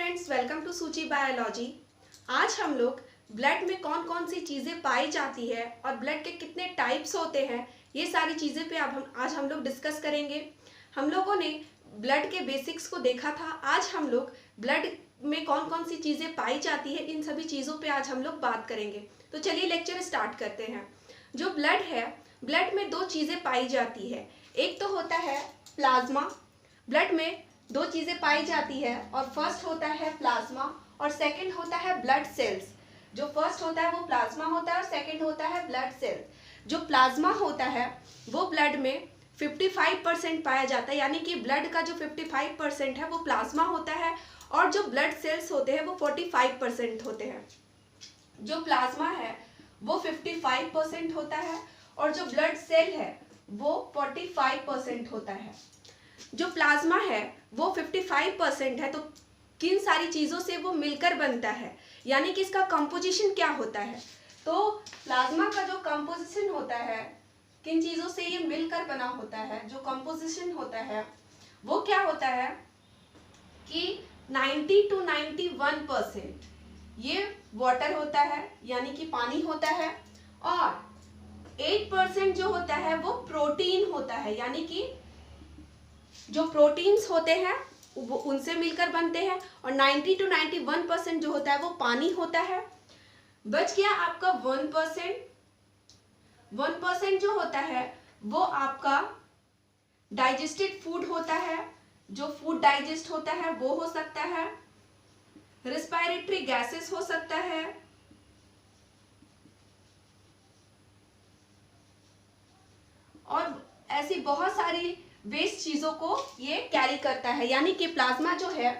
Friends, welcome to सूची biology. आज हम लोग ब्लड में कौन कौन सी चीज़ें पाई जाती है और ब्लड के कितने टाइप्स होते हैं, ये सारी चीज़ें पे आज हम लोग डिस्कस करेंगे। हम लोगों ने ब्लड के बेसिक्स को देखा था। आज हम लोग ब्लड में कौन कौन सी चीज़ें पाई जाती है, इन सभी चीज़ों पे आज हम लोग बात करेंगे। तो चलिए लेक्चर स्टार्ट करते हैं। जो ब्लड है, ब्लड में दो चीज़ें पाई जाती है। एक तो होता है प्लाज्मा। ब्लड में दो चीज़ें पाई जाती है और फर्स्ट होता है प्लाज्मा और सेकंड होता है ब्लड सेल्स। जो फर्स्ट होता है वो प्लाज्मा होता है और सेकंड होता है ब्लड सेल्स। जो प्लाज्मा होता है वो ब्लड में 55% पाया जाता है, यानी कि ब्लड का जो 55% है वो प्लाज्मा होता है और जो ब्लड सेल्स होते हैं वो 45% होते हैं। जो प्लाज्मा है वो 55% होता है और जो ब्लड सेल है वो 45% होता है। जो प्लाज्मा है वो 55% है, तो किन सारी चीज़ों से वो मिलकर बनता है, यानी कि इसका कंपोजिशन क्या होता है। तो प्लाज्मा का जो कंपोजिशन होता है, किन चीज़ों से ये मिलकर बना होता है, जो कंपोजिशन होता है वो क्या होता है कि 90 to 91% ये वाटर होता है, यानी कि पानी होता है, और 8% जो होता है वो प्रोटीन होता है, यानी कि जो प्रोटीन्स होते हैं वो उनसे मिलकर बनते हैं, और 90 to 91% जो होता है वो पानी होता है। बच गया आपका 1%। 1% जो होता है वो आपका डाइजेस्टेड फूड होता है। जो फूड डाइजेस्ट होता है वो हो सकता है, रेस्पिरेटरी गैसेस हो सकता है, और ऐसी बहुत सारी वेस्ट चीज़ों को ये कैरी करता है। यानी कि प्लाज्मा जो है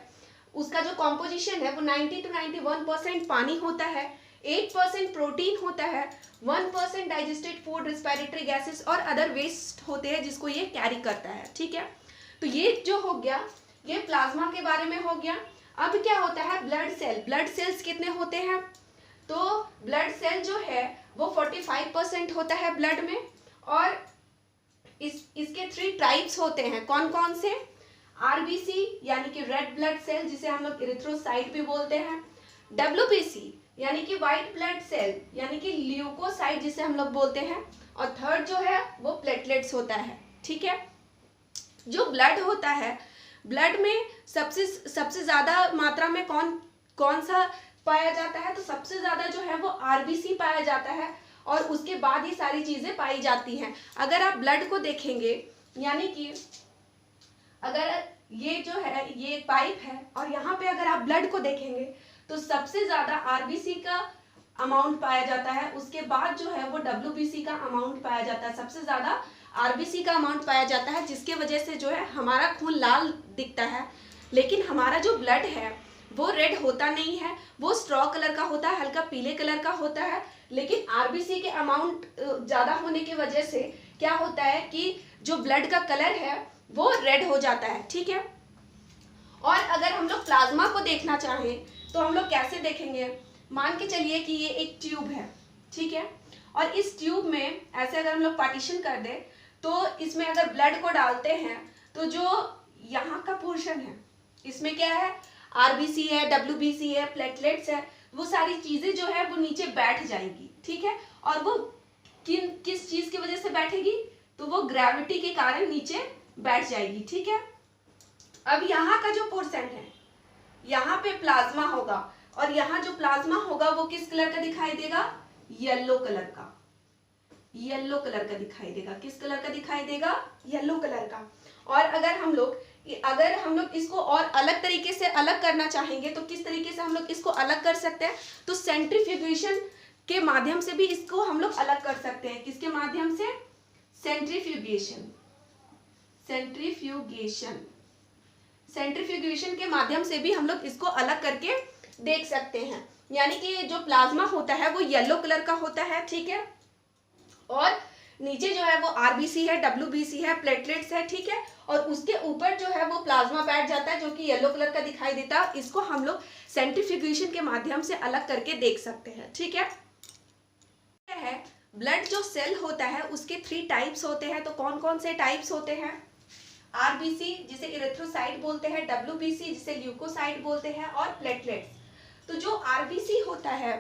उसका जो कॉम्पोजिशन है वो 90 to 91% पानी होता है, 8% प्रोटीन होता है, 1% डाइजेस्टेड फूड, रेस्पिरेटरी गैसेस और अदर वेस्ट होते हैं जिसको ये कैरी करता है। ठीक है, तो ये जो हो गया ये प्लाज्मा के बारे में हो गया। अब क्या होता है ब्लड सेल। ब्लड सेल्स कितने होते हैं, तो ब्लड सेल जो है वो 45% होता है ब्लड में, और इसके 3 टाइप्स होते हैं। कौन कौन से? आरबीसी यानी कि रेड ब्लड सेल जिसे हम लोग इरिथ्रोसाइट भी बोलते हैं, डब्ल्यूबीसी यानी कि व्हाइट ब्लड सेल यानी कि ल्यूकोसाइट जिसे हम लोग बोलते हैं, और थर्ड जो है वो प्लेटलेट्स होता है। ठीक है, जो ब्लड होता है, ब्लड में सबसे ज्यादा मात्रा में कौन सा पाया जाता है, तो सबसे ज्यादा जो है वो आरबीसी पाया जाता है और उसके बाद ही सारी चीजें पाई जाती हैं। अगर आप ब्लड को देखेंगे, यानी कि अगर ये जो है ये पाइप है और यहाँ पे अगर आप ब्लड को देखेंगे तो सबसे ज्यादा आरबीसी का अमाउंट पाया जाता है, उसके बाद जो है वो डब्ल्यूबीसी का अमाउंट पाया जाता है। सबसे ज्यादा आरबीसी का अमाउंट पाया जाता है, जिसके वजह से जो है हमारा खून लाल दिखता है, लेकिन हमारा जो ब्लड है वो रेड होता नहीं है, वो स्ट्रॉ कलर का होता है, हल्का पीले कलर का होता है। लेकिन आरबीसी के अमाउंट ज़्यादा होने की वजह से क्या होता है कि जो ब्लड का कलर है वो रेड हो जाता है। ठीक है, और अगर हम लोग प्लाज्मा को देखना चाहें तो हम लोग कैसे देखेंगे? मान के चलिए कि ये एक ट्यूब है, ठीक है, और इस ट्यूब में ऐसे अगर हम लोग पार्टीशन कर दें तो इसमें अगर ब्लड को डालते हैं तो जो यहाँ का पोर्शन है इसमें क्या है, आरबीसी है, डब्ल्यूबीसी है, प्लेटलेट्स है, वो सारी चीजें जो है वो नीचे बैठ जाएंगी। ठीक है, और वो किस चीज की वजह से बैठेगी, तो वो ग्रेविटी के कारण नीचे बैठ जाएगी। ठीक है, अब यहाँ का जो पोर्शन है यहाँ पे प्लाज्मा होगा, और यहाँ जो प्लाज्मा होगा वो किस कलर का दिखाई देगा? येलो कलर का। येलो कलर का दिखाई देगा। किस कलर का दिखाई देगा? येलो कलर का। और अगर हम लोग इसको और अलग तरीके से अलग करना चाहेंगे तो किस तरीके से हम लोग इसको अलग कर सकते हैं? तो सेंट्रीफ्यूगेशन के माध्यम से भी इसको हम लोग अलग कर सकते हैं। किसके माध्यम से? सेंट्रीफ्यूगेशन। सेंट्रीफ्यूगेशन के माध्यम से भी हम लोग इसको अलग करके देख सकते हैं। यानी कि जो प्लाज्मा होता है वो येलो कलर का होता है, ठीक है, और नीचे जो है वो आरबीसी है, डब्ल्यूबीसी है, प्लेटलेट्स है, ठीक है, और उसके ऊपर जो है वो प्लाज्मा बैठ जाता है जो कि येलो कलर का दिखाई देता है। इसको हम लोग सेंट्रीफ्यूगेशन के माध्यम से अलग करके देख सकते हैं। ठीक है, ब्लड जो सेल होता है उसके 3 टाइप्स होते हैं। तो कौन कौन से टाइप्स होते हैं? आरबीसी जिसे इरिथ्रोसाइट बोलते हैं, डब्ल्यूबीसी जिसे ल्यूकोसाइट बोलते हैं, और प्लेटलेट्स। तो जो आरबीसी होता है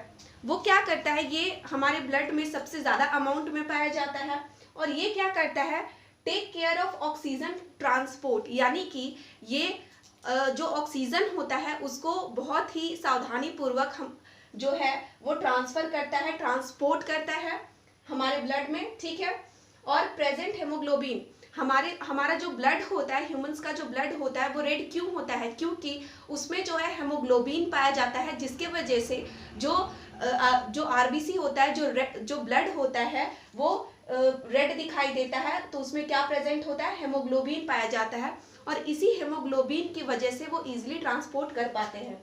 वो क्या करता है, ये हमारे ब्लड में सबसे ज्यादा अमाउंट में पाया जाता है, और ये क्या करता है, take care of oxygen transport, यानी कि ये जो ऑक्सीजन होता है उसको बहुत ही सावधानी पूर्वक हम जो है वो ट्रांसफर करता है, ट्रांसपोर्ट करता है हमारे ब्लड में, ठीक है। और प्रेजेंट हेमोग्लोबिन, हमारा जो ब्लड होता है, ह्यूमंस का जो ब्लड होता है वो रेड क्यों होता है, क्योंकि उसमें जो है हेमोग्लोबिन पाया जाता है, जिसके वजह से जो आरबीसी होता है, जो ब्लड होता है वो रेड दिखाई देता है। तो उसमें क्या प्रेजेंट होता है, हेमोग्लोबिन पाया जाता है, और इसी हेमोग्लोबिन की वजह से वो इजीली ट्रांसपोर्ट कर पाते हैं।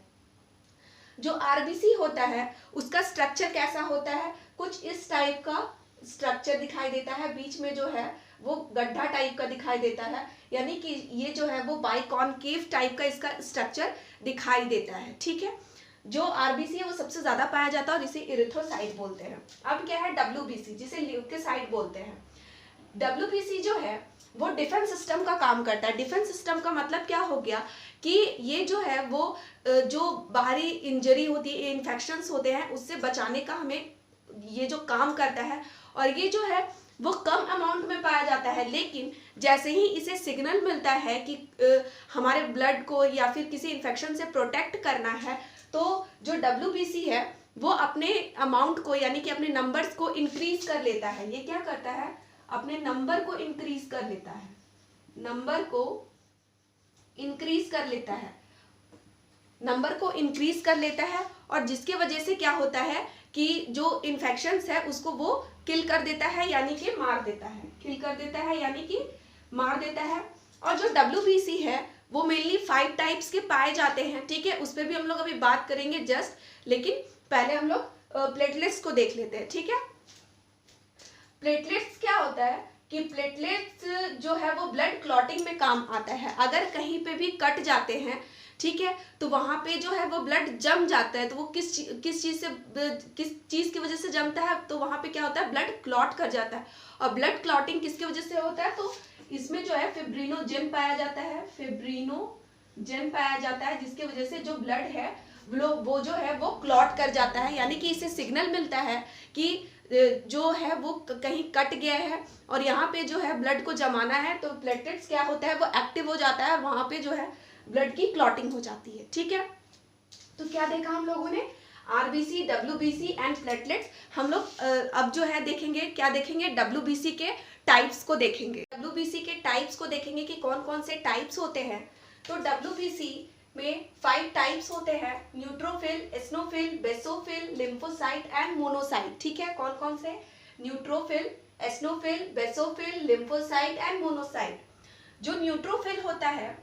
जो आरबीसी होता है उसका स्ट्रक्चर कैसा होता है, कुछ इस टाइप का स्ट्रक्चर दिखाई देता है, बीच में जो है वो गड्ढा टाइप का दिखाई देता है, यानी कि ये जो है वो बाइकॉनकेव टाइप का इसका स्ट्रक्चर दिखाई देता है, ठीक है। जो आरबीसी है वो सबसे ज्यादा पाया जाता है और इसे इरिथ्रोसाइट बोलते हैं। अब क्या है डब्ल्यूबीसी, जिसे ल्यूकोसाइट बोलते हैं। डब्ल्यूबीसी जो है वो डिफेंस सिस्टम का काम करता है। डिफेंस सिस्टम का मतलब क्या हो गया कि ये जो है वो जो बाहरी इंजरी होती है, इन्फेक्शंस होते हैं, उससे बचाने का हमें ये जो काम करता है, और ये जो है वो कम अमाउंट में पाया जाता है, लेकिन जैसे ही इसे सिग्नल मिलता है कि हमारे ब्लड को या फिर किसी इन्फेक्शन से प्रोटेक्ट करना है, तो जो डब्ल्यूबीसी है वो अपने अमाउंट को यानी कि अपने नंबर्स को इंक्रीज कर लेता है। ये क्या करता है, अपने नंबर को इंक्रीज कर लेता है, नंबर को इंक्रीज कर लेता है, नंबर को इंक्रीज कर लेता है, और जिसके वजह से क्या होता है कि जो इन्फेक्शंस है उसको वो किल कर देता है, यानी कि मार देता है, किल कर देता है यानी कि मार देता है। और जो डब्ल्यूबीसी है वो मेनली 5 टाइप्स के पाए जाते हैं, ठीक है, उस पर भी हम लोग अभी बात करेंगे जस्ट, लेकिन पहले हम लोग प्लेटलेट्स को देख लेते हैं, ठीक है। प्लेटलेट्स क्या होता है कि प्लेटलेट्स जो है वो ब्लड क्लॉटिंग में काम आता है। अगर कहीं पे भी कट जाते हैं, ठीक है, तो वहां पे जो है वो ब्लड जम जाता है, तो वो किस चीज की वजह से जमता है, तो वहां पे क्या होता है, ब्लड क्लॉट कर जाता है। और ब्लड क्लॉटिंग किसकी वजह से होता है, तो इसमें जो है फिब्रिनोजेन पाया जाता है, फिब्रिनोजेन पाया जाता है, जिसकी वजह से जो ब्लड है वो जो है वो क्लॉट कर जाता है, यानी कि इसे सिग्नल मिलता है कि जो है वो कहीं कट गया है और यहाँ पे जो है ब्लड को जमाना है, तो प्लेटलेट्स क्या होता है वो एक्टिव हो जाता है, वहां पे जो है ब्लड की क्लॉटिंग हो जाती है, ठीक है। तो क्या देखा हम लोगों ने, आरबीसी, डब्ल्यूबीसी एंड प्लेटलेट्स। हम लोग अब जो है देखेंगे, क्या देखेंगे, डब्ल्यूबीसी के टाइप्स को देखेंगे। डब्ल्यूबीसी के टाइप्स को देखेंगे कि कौन कौन से टाइप्स होते हैं। तो डब्ल्यूबीसी में 5 टाइप्स होते हैं, neutrophil, eosinophil, basophil, lymphocyte and monocyte, ठीक है। कौन कौन से, neutrophil, eosinophil, basophil, lymphocyte and monocyte. जो न्यूट्रोफिल होता है,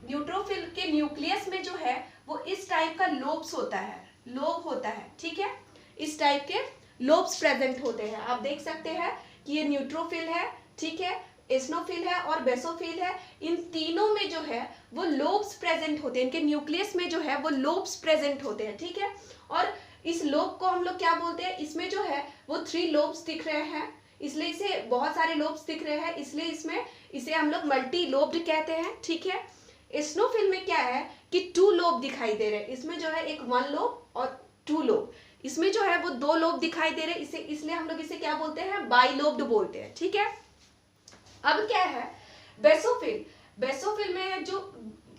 न्यूट्रोफिल के न्यूक्लियस में जो है वो इस टाइप का लोब्स होता है, लोब होता है, ठीक है, इस टाइप के लोब्स प्रेजेंट होते हैं। आप देख सकते हैं कि ये न्यूट्रोफिल है, ठीक है, एस्नोफिल है और बेसोफिल है। इन तीनों में जो है वो लोब्स प्रेजेंट होते हैं, इनके न्यूक्लियस में जो है वो लोब्स प्रेजेंट होते हैं, ठीक है। और इस लोब को हम लोग क्या बोलते हैं, इसमें जो है वो 3 लोब्स दिख रहे हैं, इसलिए इसे बहुत सारे लोब्स दिख रहे हैं, इसलिए इसे हम लोग मल्टी लोब्ड कहते हैं, ठीक है। एस्नोफिल में क्या है कि 2 लोब दिखाई दे रहे हैं, इसमें जो है एक 1 लोब और 2 लोब, इसमें जो है वो 2 लोब दिखाई दे रहे हैं, इसलिए हम लोग इसे क्या बोलते हैं, बाइलोब्ड बोलते हैं, ठीक है। अब क्या है बेसोफिल, बेसोफिल में जो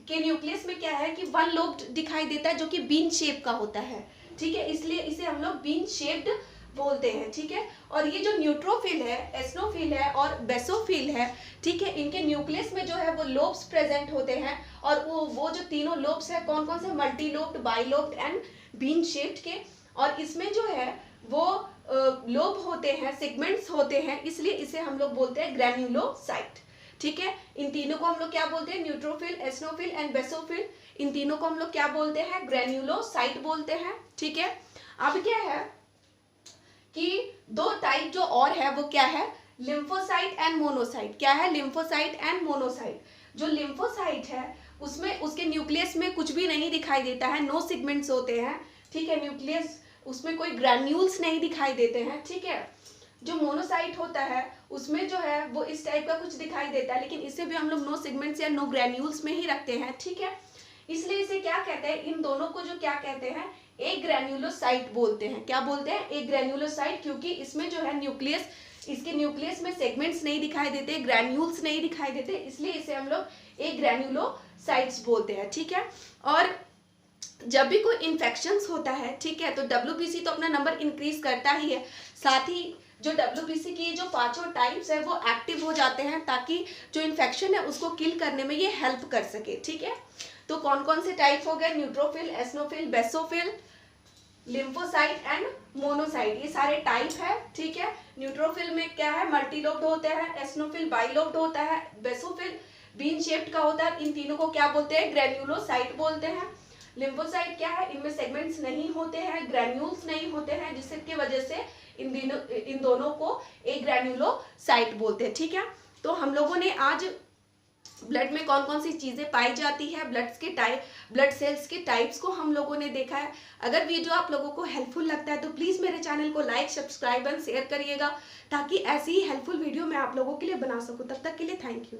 के न्यूक्लियस में क्या है कि 1 लोब दिखाई देता है जो कि बीन शेप का होता है, ठीक है, इसलिए इसे हम लोग बीन शेप्ड बोलते हैं, ठीक है। और ये जो न्यूट्रोफिल है, एस्नोफिल है और बेसोफिल है, ठीक है, इनके न्यूक्लियस में जो है वो लोब्स प्रेजेंट होते हैं, और वो जो तीनों लोब्स है कौन कौन से, multi lobed, bilobed and bean shaped के। और इसमें जो है वो लोब होते हैं, सेगमेंट्स होते हैं, इसलिए इसे हम लोग बोलते हैं ग्रैन्युलोसाइट, ठीक है। इन तीनों को हम लोग क्या बोलते हैं, न्यूट्रोफिल, एस्नोफिल एंड बेसोफिल, इन तीनों को हम लोग क्या बोलते हैं, ग्रैन्युलोसाइट बोलते हैं, ठीक है। अब क्या है कि 2 टाइप जो और है वो क्या है, लिम्फोसाइट एंड मोनोसाइट। क्या है, लिम्फोसाइट एंड मोनोसाइट। जो लिम्फोसाइट है उसमें उसके न्यूक्लियस में कुछ भी नहीं दिखाई देता है, नो सेगमेंट्स होते हैं, ठीक है, न्यूक्लियस उसमें कोई ग्रैन्यूल्स नहीं दिखाई देते हैं, ठीक है। जो मोनोसाइट होता है उसमें जो है वो इस टाइप का कुछ दिखाई देता है, लेकिन इसे भी हम लोग नो सेगमेंट्स या नो ग्रेन्यूल्स में ही रखते हैं, ठीक है। इसलिए इसे क्या कहते हैं, इन दोनों को जो क्या कहते हैं, एक ग्रेन्युलोसाइट बोलते हैं। क्या बोलते हैं, एक ग्रेन्युलोसाइट, क्योंकि इसमें जो है न्यूक्लियस, इसके न्यूक्लियस में सेगमेंट्स नहीं दिखाई देते, ग्रेन्यूल्स नहीं दिखाई देते, इसलिए इसे हम लोग एक ग्रेन्युलोसाइट्स बोलते हैं, ठीक है। और जब भी कोई इन्फेक्शंस होता है, ठीक है, तो WBC तो अपना नंबर इंक्रीज करता ही है, साथ ही जो WBC की जो 5 टाइप्स है वो एक्टिव हो जाते हैं, ताकि जो इन्फेक्शन है उसको किल करने में ये हेल्प कर सके, ठीक है। तो कौन कौन से टाइप हो गए, neutrophil, eosinophil, basophil, lymphocyte and monocyte, ये सारे टाइप है, ठीक है। न्यूट्रोफिल में क्या है, मल्टीलोब्ड होता है, एसनोफिल बाइलोब्ड होता है, बेसोफिल बीन शेप्ड का होता है। इन तीनों को क्या बोलते हैं, ग्रेन्युलोसाइट बोलते हैं। लिम्फोसाइट क्या है, इनमें सेगमेंट्स नहीं होते हैं, ग्रेन्यूल्स नहीं होते हैं, जिसकी वजह से इन दोनों को एक ग्रेन्युलोसाइट बोलते हैं, ठीक है। तो हम लोगों ने आज ब्लड में कौन कौन सी चीजें पाई जाती है, ब्लड सेल्स के टाइप्स को हम लोगों ने देखा है। अगर वीडियो आप लोगों को हेल्पफुल लगता है तो प्लीज मेरे चैनल को लाइक, सब्सक्राइब एंड शेयर करिएगा, ताकि ऐसी ही हेल्पफुल वीडियो मैं आप लोगों के लिए बना सकूं। तब तक के लिए थैंक यू।